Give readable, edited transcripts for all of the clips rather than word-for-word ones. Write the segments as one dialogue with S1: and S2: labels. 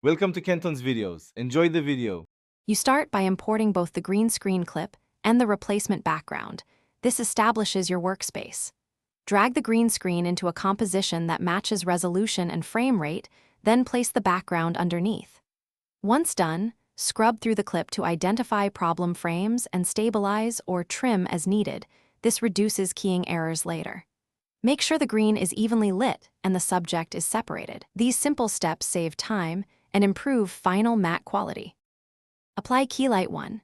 S1: Welcome to Kenton's videos. Enjoy the video.
S2: You start by importing both the green screen clip and the replacement background. This establishes your workspace. Drag the green screen into a composition that matches resolution and frame rate, then place the background underneath. Once done, scrub through the clip to identify problem frames and stabilize or trim as needed. This reduces keying errors later. Make sure the green is evenly lit and the subject is separated. These simple steps save time and improve final matte quality. Apply Keylight 1,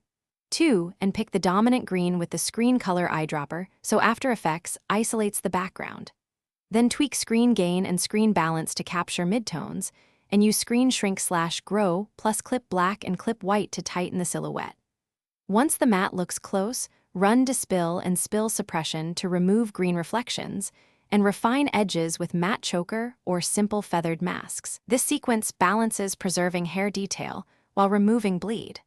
S2: 2, and pick the dominant green with the screen color eyedropper so After Effects isolates the background. Then tweak screen gain and screen balance to capture midtones, and use screen shrink/grow plus clip black and clip white to tighten the silhouette. Once the matte looks close, run Dispill and Spill Suppression to remove green reflections, and refine edges with matte choker or simple feathered masks. This sequence balances preserving hair detail while removing bleed.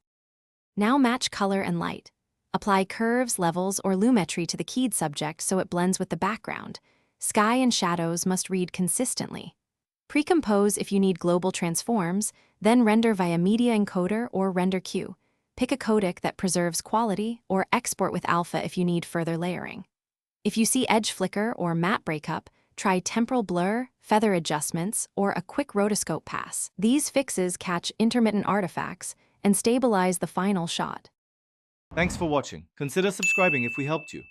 S2: Now match color and light. Apply curves, levels, or lumetri to the keyed subject so it blends with the background. Sky and shadows must read consistently. Pre-compose if you need global transforms, then render via Media Encoder or Render Queue. Pick a codec that preserves quality, or export with alpha if you need further layering. If you see edge flicker or matte breakup, try temporal blur, feather adjustments, or a quick rotoscope pass. These fixes catch intermittent artifacts and stabilize the final shot.
S1: Thanks for watching. Consider subscribing if we helped you.